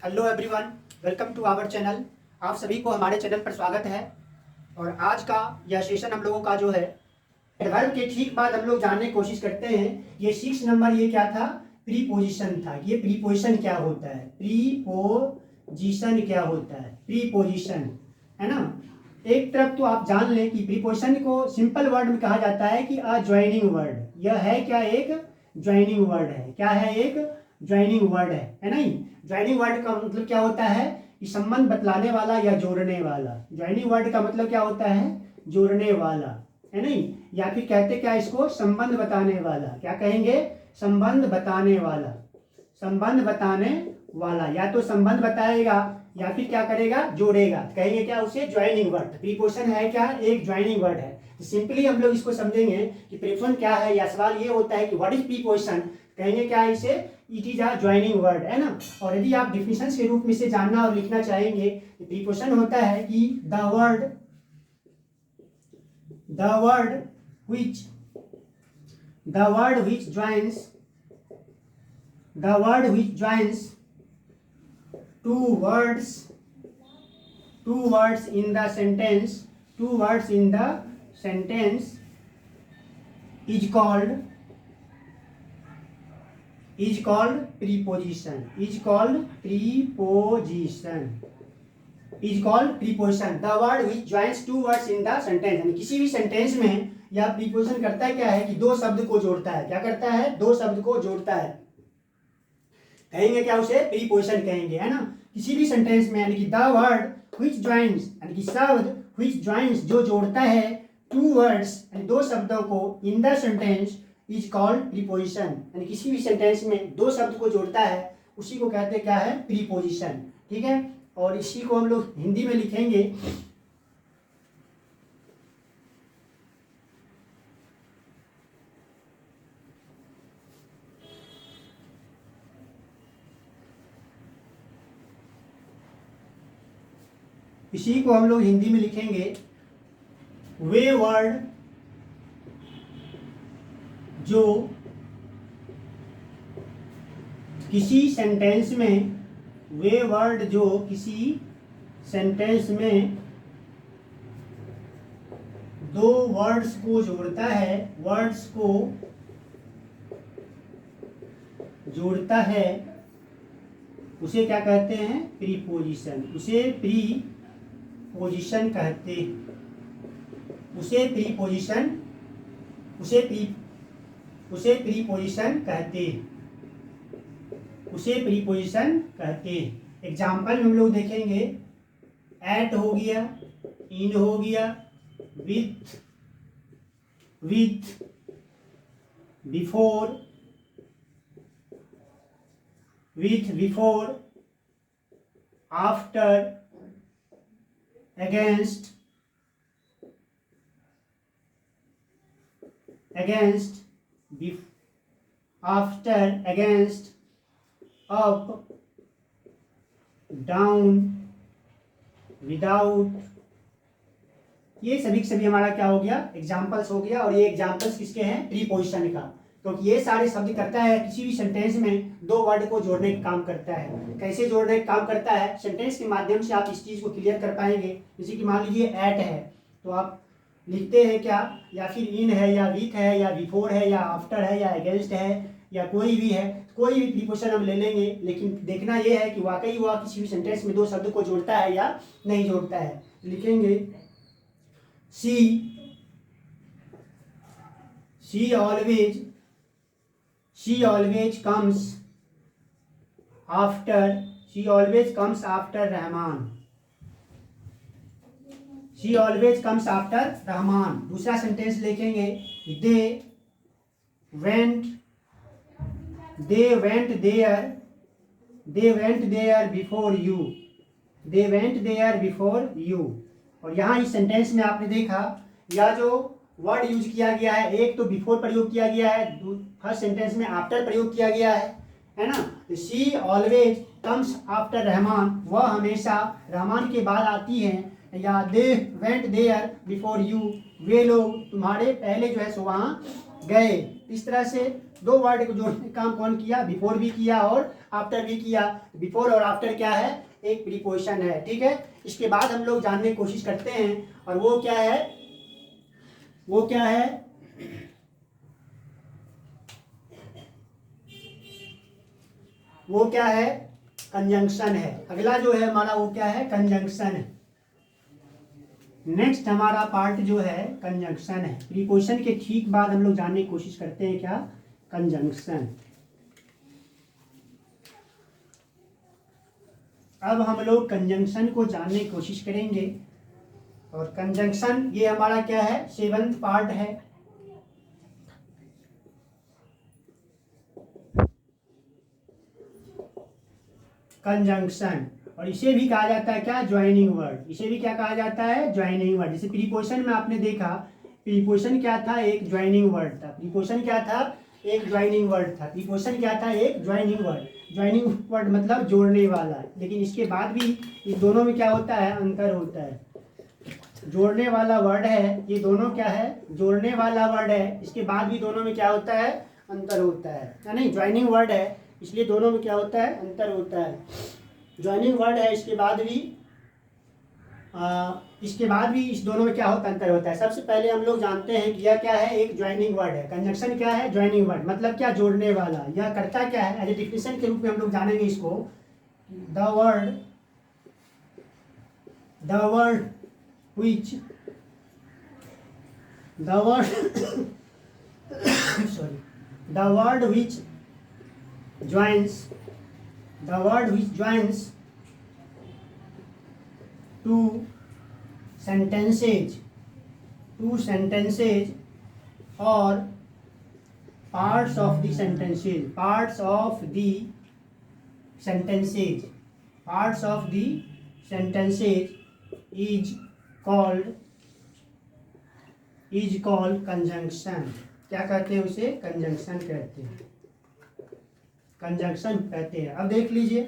Hello everyone, welcome to our channel. आप सभी को हमारे चैनल पर स्वागत है। और आज का यह सेशन हम लोगों का जो है एडवर्ब के ठीक बाद हम लोग जानने की कोशिश करते हैं। ये 6 नंबर ये क्या था? प्रीपोजिशन था। ये प्रीपोजिशन क्या होता है? प्रीपोजिशन क्या होता है? प्रीपोजिशन है ना। एक तरफ तो आप जान लें कि प्रीपोजिशन को सिंपल वर्ड में कहा जाता है कि अ ज्वाइनिंग वर्ड। यह है क्या? एक ज्वाइनिंग वर्ड है। क्या है? एक ज्वाइनिंग वर्ड है नहीं। ज्वाइनिंग वर्ड का मतलब क्या होता है कि संबंध बतलाने वाला या जोड़ने वाला। ज्वाइनिंग वर्ड का मतलब क्या होता है? जोड़ने वाला है नहीं। या फिर कहते क्या इसको? संबंध बताने वाला। क्या कहेंगे? संबंध बताने वाला। संबंध बताने वाला या तो संबंध बताएगा या फिर क्या करेगा? जोड़ेगा। कहेंगे क्या उसे? Joining word. प्रीपोजिशन है क्या? एक ज्वाइनिंग वर्ड है। तो सिंपली हम लोग इसको समझेंगे कि प्रीपोजिशन क्या है। या सवाल ये होता है कि व्हाट इज प्रीपोजिशन। कहेंगे क्या इसे? It is a joining word है ना। और यदि आप डिफिनेशन के रूप में से जानना और लिखना चाहेंगे तो प्रीपोजिशन होता है कि the word which two words in the sentence is called preposition. The word which joins two words in the sentence, यानी किसी भी सेंटेंस में यह प्रीपोजिशन करता है क्या है कि दो शब्द को जोड़ता है। क्या करता है? दो शब्द को जोड़ता है। कहेंगे क्या उसे? प्रीपोजिशन कहेंगे है ना। किसी भी सेंटेंस में यानी कि द वर्ड व्हिच ज्वाइंस, यानी कि शब्द व्हिच ज्वाइंस जो जोड़ता है टू वर्ड्स यानी दो शब्दों को in the sentence is called preposition. यानी किसी भी सेंटेंस में दो शब्द को जोड़ता है उसी को कहते हैं क्या है? प्रीपोजिशन। ठीक है। और इसी को हम लोग हिंदी में लिखेंगे वे वर्ड जो किसी सेंटेंस में दो वर्ड्स को जोड़ता है उसे क्या कहते हैं? प्रीपोजिशन। उसे प्रीपोजिशन कहते हैं। एग्जाम्पल में हम लोग देखेंगे एट हो गया, इन हो गया, with, before, after, against, up, down, without. ये सभी के सभी हमारा क्या हो गया? एग्जाम्पल्स हो गया। और ये एग्जाम्पल्स किसके हैं? प्रीपोजिशन का। क्योंकि ये सारे शब्द करता है किसी भी सेंटेंस में दो वर्ड को जोड़ने का काम करता है। कैसे जोड़ने का काम करता है? सेंटेंस के माध्यम से आप इस चीज को क्लियर कर पाएंगे। जैसे कि मान लीजिए एट है तो आप लिखते हैं क्या? या फिर इन है या विथ है या बिफोर है या आफ्टर है या अगेंस्ट है या कोई भी है। कोई भी प्रीपोजिशन हम ले लेंगे, लेकिन देखना यह है कि वाकई वह किसी भी सेंटेंस में दो शब्द को जोड़ता है या नहीं जोड़ता है। लिखेंगे she always comes after Rahman. दूसरा सेंटेंस लिखेंगे they went there before you। और यहाँ इस सेंटेंस में आपने देखा या जो वर्ड यूज किया गया है, एक तो बिफोर प्रयोग किया गया है, फर्स्ट सेंटेंस में आफ्टर प्रयोग किया गया है ना। तो she always comes after Rahman, वह हमेशा रहमान के बाद आती हैं। या they went there before you, वे लोग तुम्हारे पहले जो है सो वहाँ गए। इस तरह से दो वर्ड को जोड़ने का काम कौन किया, बिफोर भी किया और आफ्टर भी किया। बिफोर और आफ्टर क्या है, एक प्रीपोजिशन है, ठीक है। इसके बाद हम लोग जानने की कोशिश करते हैं और वो क्या है, वो क्या है, वो क्या है, कंजंक्शन है। अगला जो है हमारा वो क्या है, कंजंक्शन है। नेक्स्ट हमारा पार्ट जो है कंजंक्शन है। प्रीपोजिशन के ठीक बाद हम लोग जानने की कोशिश करते हैं क्या, कंजंक्शन। अब हम लोग कंजंक्शन को जानने की कोशिश करेंगे और कंजंक्शन ये हमारा क्या है, 7th पार्ट है। कंजंक्शन, और इसे भी कहा जाता है क्या, ज्वाइनिंग वर्ड। इसे भी क्या कहा जाता है, ज्वाइनिंग वर्ड। जैसे प्रीपोजिशन में आपने देखा, प्रीपोजिशन क्या था, एक ज्वाइनिंग वर्ड था। प्रीपोजिशन क्या था, एक ज्वाइनिंग वर्ड था। प्रीपोजिशन क्या था, एक ज्वाइनिंग वर्ड। ज्वाइनिंग वर्ड मतलब जोड़ने वाला। लेकिन इसके बाद भी इस दोनों में क्या होता है, अंतर होता है। जोड़ने वाला वर्ड है, ये दोनों क्या है, जोड़ने वाला वर्ड है। इसके बाद भी दोनों में क्या होता है, अंतर होता है, या नहीं। ज्वाइनिंग वर्ड है इसलिए दोनों में क्या होता है, अंतर होता है। ज्वाइनिंग वर्ड है, इसके बाद भी इस दोनों में क्या होता है, अंतर होता है। सबसे पहले हम लोग जानते हैं कि यह क्या है, एक ज्वाइनिंग वर्ड है। कंजंक्शन क्या है, ज्वाइनिंग वर्ड, मतलब क्या, जोड़ने वाला। यह करता क्या है, एज ए डिफिनेशन के रूप में हम लोग जानेंगे इसको। The word which the word sorry the word which joins two sentences or parts of the sentences is called conjunction। क्या कहते हैं उसे, कंजंक्शन कहते हैं, कंजंक्शन कहते हैं। अब देख लीजिए,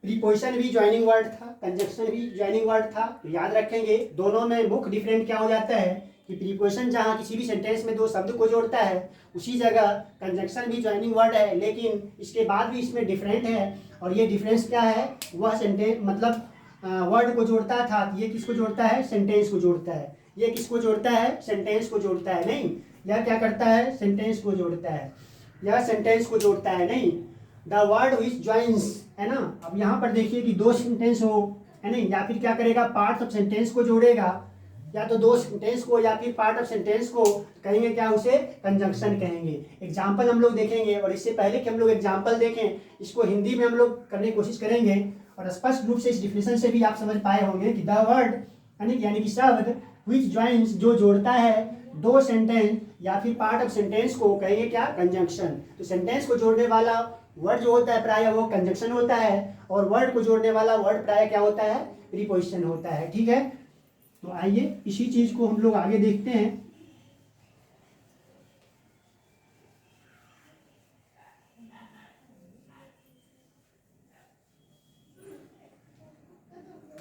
प्रीपोजिशन भी ज्वाइनिंग वर्ड था, कंजंक्शन भी ज्वाइनिंग वर्ड था। तो याद रखेंगे दोनों में मुख्य डिफरेंट क्या हो जाता है कि प्रीपोजिशन जहाँ किसी भी सेंटेंस में दो शब्द को जोड़ता है, उसी जगह कंजंक्शन भी ज्वाइनिंग वर्ड है, लेकिन इसके बाद भी इसमें डिफरेंट है। और ये डिफरेंस क्या है, वह सेंटेंस मतलब वर्ड को जोड़ता था। ये किसको जोड़ता है, सेंटेंस को जोड़ता है। ये किसको जोड़ता है, सेंटेंस को जोड़ता है, नहीं। यह क्या करता है, सेंटेंस को जोड़ता है, यह सेंटेंस को जोड़ता है, नहीं। द वर्ड विच ज्वाइंस, है ना। अब यहाँ पर देखिए कि दो सेंटेंस हो, है नहीं, या फिर क्या करेगा, पार्ट ऑफ सेंटेंस को जोड़ेगा, या तो दो सेंटेंस को या फिर पार्ट ऑफ सेंटेंस को कहेंगे क्या, उसे कंजंक्शन कहेंगे। एग्जाम्पल हम लोग देखेंगे, और इससे पहले कि हम लोग एग्जाम्पल देखें, इसको हिंदी में हम लोग करने की कोशिश करेंगे। और स्पष्ट रूप से इस डिफिनेशन से भी आप समझ पाए होंगे कि द वर्ड यानी कि शब्द विच ज्वाइंस, जो जोड़ता है दो सेंटेंस या फिर पार्ट ऑफ सेंटेंस को कहेंगे क्या, कंजंक्शन। तो सेंटेंस को जोड़ने वाला वर्ड जो होता है प्राय वो कंजंक्शन होता है, और वर्ड को जोड़ने वाला वर्ड प्राय क्या होता है, प्रीपोजिशन होता है, ठीक है। तो आइए इसी चीज को हम लोग आगे देखते हैं।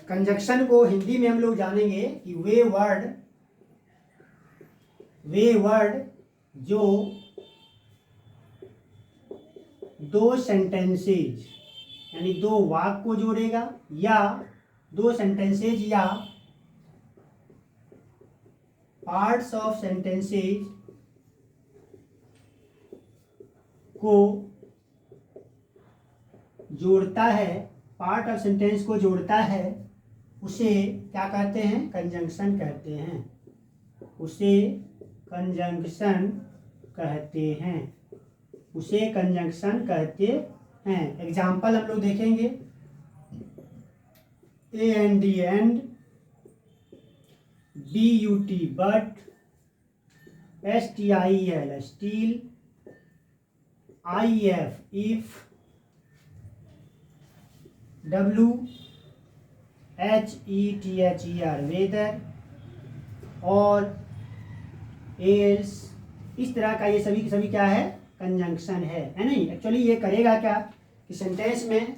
कंजंक्शन को हिंदी में हम लोग जानेंगे कि वे वर्ड जो दो सेंटेंसेज यानी दो वाक्य को जोड़ेगा, या दो सेंटेंसेज या पार्ट्स ऑफ सेंटेंसेज को जोड़ता है, पार्ट ऑफ सेंटेंस को जोड़ता है, उसे क्या कहते हैं, कंजंक्शन कहते हैं, उसे कंजंक्शन कहते हैं, उसे कंजंक्शन कहते हैं। एग्जाम्पल हम लोग देखेंगे, A N D and, B U T but, S T I L still, I F if, W H E T H E R whether, और एल्स। इस तरह का ये सभी के सभी क्या है, कंजंक्शन है नहीं। एक्चुअली ये करेगा क्या कि सेंटेंस में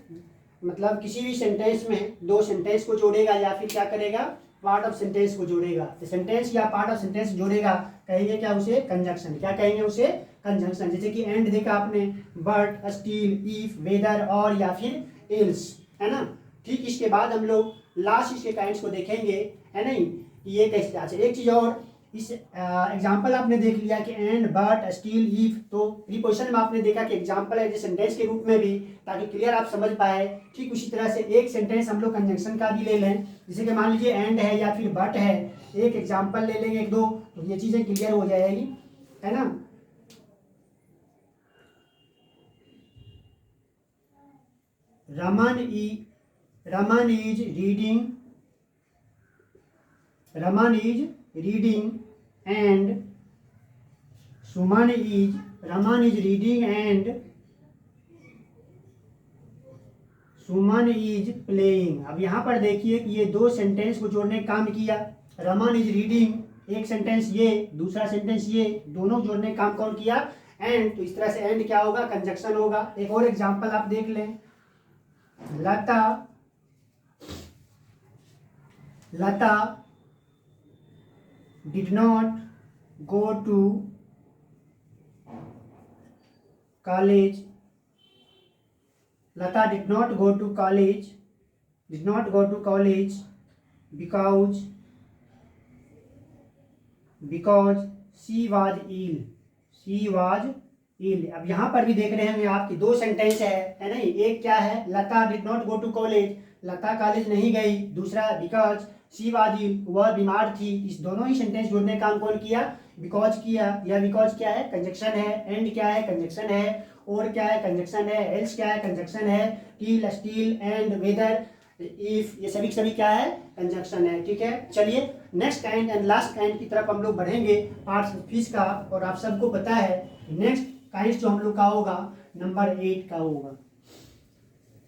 मतलब किसी भी सेंटेंस में दो सेंटेंस को जोड़ेगा, या फिर क्या करेगा, पार्ट ऑफ सेंटेंस को जोड़ेगा। तो सेंटेंस या पार्ट ऑफ सेंटेंस जोड़ेगा कहेंगे क्या, उसे कंजंक्शन। क्या कहेंगे, उसे कंजंक्शन। जैसे कि एंड देखा आपने, बट, स्टिल, इफ, वेदर और या फिर एल्स, है ना। ठीक इसके बाद हम लोग लास्ट इसके काइंड्स को देखेंगे, है नहीं, ये कैसे। अच्छा एक चीज़ और, इस एग्जाम्पल आपने देख लिया कि एंड, बट, स्टिल, इफ, तो प्रीपोजिशन में आपने देखा कि एग्जाम्पल है सेंटेंस के रूप में भी, ताकि क्लियर आप समझ पाए। ठीक उसी तरह से एक सेंटेंस हम लोग कंजंक्शन का भी ले लें, जैसे कि मान लीजिए एंड है या फिर बट है, एक एग्जाम्पल ले लेंगे एक दो, तो ये चीज़ें क्लियर हो जाएगी, है ना। Raman is reading and Raman is reading and Suman is playing. अब यहाँ पर देखिए कि ये दो सेंटेंस को जोड़ने का काम किया। रमन इज रीडिंग एक सेंटेंस ये, दूसरा सेंटेंस ये, दोनों जोड़ने का काम कौन किया? एंड। तो इस तरह से एंड क्या होगा? कंजक्शन होगा। एक और एग्जांपल आप देख लें, Lata did not go to college. Lata did not go to college because she was ill। अब यहाँ पर भी देख रहे हैं आपकी दो सेंटेंस है नहीं। एक क्या है? Lata did not go to college, Lata college नहीं गई। दूसरा बिकॉज शी वाज इल, वह बीमार थी। इस दोनों ही सेंटेंस जोड़ने का काम कौन किया? बिकॉज किया। या बिकॉज क्या है? कंजक्शन है। एंड क्या है? कंजक्शन है। और क्या है? कंजक्शन है। एल्स क्या है? कंजक्शन है। Till, still, and, whether, if, ये सभी क्या है? कंजक्शन है। ठीक है, चलिए next kind and last kind की तरफ हम लोग बढ़ेंगे पार्ट्स ऑफ स्पीच का। और आप सबको पता है नेक्स्ट काइंड जो हम लोग का होगा नंबर 8 का होगा।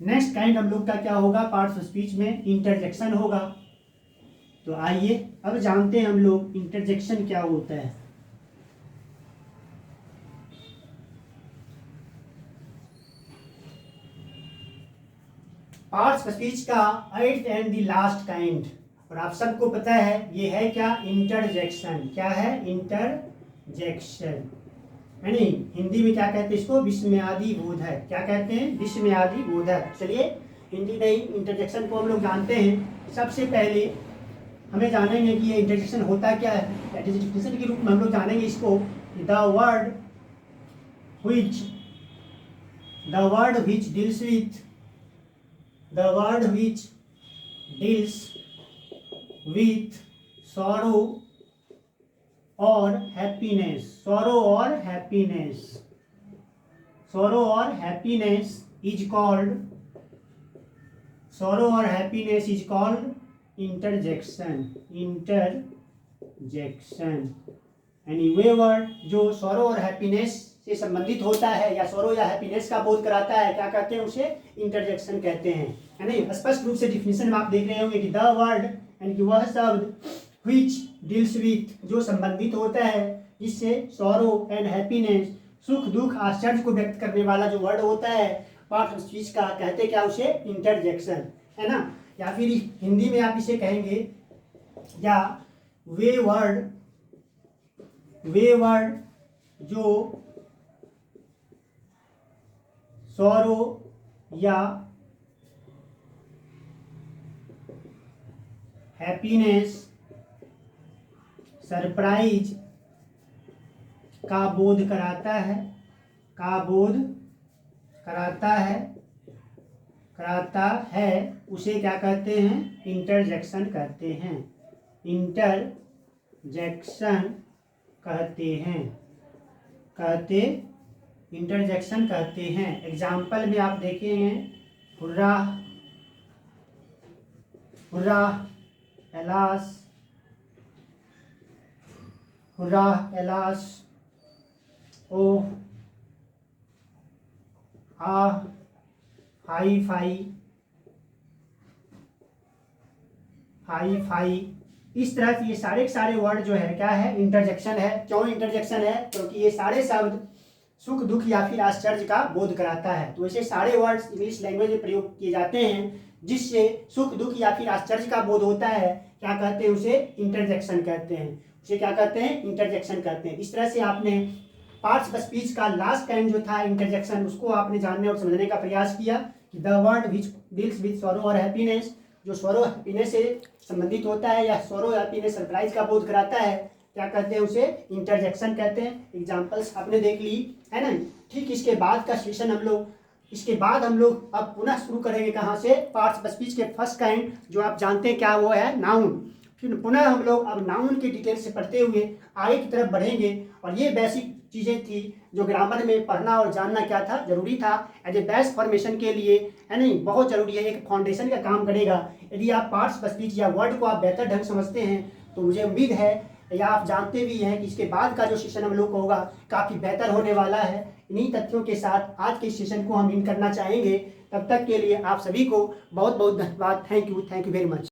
नेक्स्ट काइंड हम लोग का क्या होगा पार्ट्स ऑफ स्पीच में? इंटरजेक्शन होगा। तो आइए अब जानते हैं हम लोग इंटरजेक्शन क्या होता है। पार्ट्स ऑफ स्पीच का 8th and the last kind, और आप सबको पता है ये है क्या? इंटरजेक्शन। क्या है? इंटरजेक्शन, है नहीं। हिंदी में क्या कहते हैं इसको? विस्मयादि बोधक। क्या कहते हैं? विस्मयादि बोधक। चलिए हिंदी नहीं, इंटरजेक्शन को हम लोग जानते हैं। सबसे पहले हमें जानेंगे कि ये इंटरजेक्शन होता क्या है। डेफिनेशन के रूप में हम लोग जानेंगे इसको। The word which deals with sorrow और हैप्पीनेस। sorrow और हैप्पीनेस इज कॉल्ड इंटरजेक्शन। यानी वे वर्ड जो सॉरो और हैप्पीनेस से संबंधित होता है या सॉरो या हैप्पीनेस का बोध कराता है, क्या कहते हैं? उसे इंटरजेक्शन कहते हैं, है नहीं। स्पष्ट रूप से डिफिनेशन में आप देख रहे होंगे कि द वर्ड, यानी कि वह शब्द, which deals with, जो संबंधित होता है जिससे सॉरो एंड हैप्पीनेस, सुख दुख आश्चर्य को व्यक्त करने वाला जो वर्ड होता है पार्ट ऑफ स्पीच का, कहते क्या? उसे इंटरजेक्शन, है ना। या फिर हिंदी में आप इसे कहेंगे या वे वर्ड जो सॉरो या हैप्पीनेस, सरप्राइज का बोध कराता है, उसे क्या कहते हैं? इंटरजेक्शन कहते हैं। इंटरजेक्शन कहते हैं। एग्जाम्पल में आप देखेंगे, हुर्रा, एलास, ओह, आह, हाई फाई। इस तरह से ये सारे के सारे वर्ड जो है क्या है? इंटरजेक्शन है। क्यों इंटरजेक्शन है? क्योंकि ये सारे शब्द सुख दुख या फिर आश्चर्य का बोध कराता है। तो ऐसे सारे वर्ड्स इंग्लिश लैंग्वेज में प्रयोग किए जाते हैं जिससे सुख दुख या फिर आश्चर्य का बोध होता है। क्या कहते हैं? उसे इंटरजेक्शन कहते हैं। उसे क्या कहते हैं? इंटरजेक्शन कहते हैं। इस तरह से आपने पार्ट्स ऑफ स्पीच का लास्ट काइंड जो था इंटरजेक्शन, उसको आपने जानने और समझने का प्रयास किया कि the word which deals with sorrow और हैप्पीनेस, जो सॉरो हैप्पीनेस से संबंधित होता है या सॉरो हैप्पीनेस सरप्राइज का बोध कराता है, क्या कहते हैं उसे? इंटरजेक्शन कहते हैं। एग्जाम्पल्स आपने देख ली है ना। ठीक इसके बाद का सेशन इसके बाद हम लोग अब पुनः शुरू करेंगे कहाँ से? पार्ट्स ऑफ स्पीच के फर्स्ट काइंड जो आप जानते हैं क्या वो है? नाउन। फिर पुनः हम लोग अब नाउन की डिटेल से पढ़ते हुए आगे की तरफ बढ़ेंगे। और ये बेसिक चीज़ें थी जो ग्रामर में पढ़ना और जानना क्या था? जरूरी था। एज ए बेस्ट फॉर्मेशन के लिए है नहीं, बहुत जरूरी है, एक फाउंडेशन का काम करेगा। यदि आप पार्ट्स ऑफ स्पीच या वर्ड को आप बेहतर ढंग समझते हैं तो मुझे उम्मीद है या आप जानते भी हैं कि इसके बाद का जो सेशन हम लोग का होगा काफ़ी बेहतर होने वाला है। इन्हीं तथ्यों के साथ आज के सेशन को हम इन करना चाहेंगे। तब तक के लिए आप सभी को बहुत बहुत धन्यवाद। Thank you very much.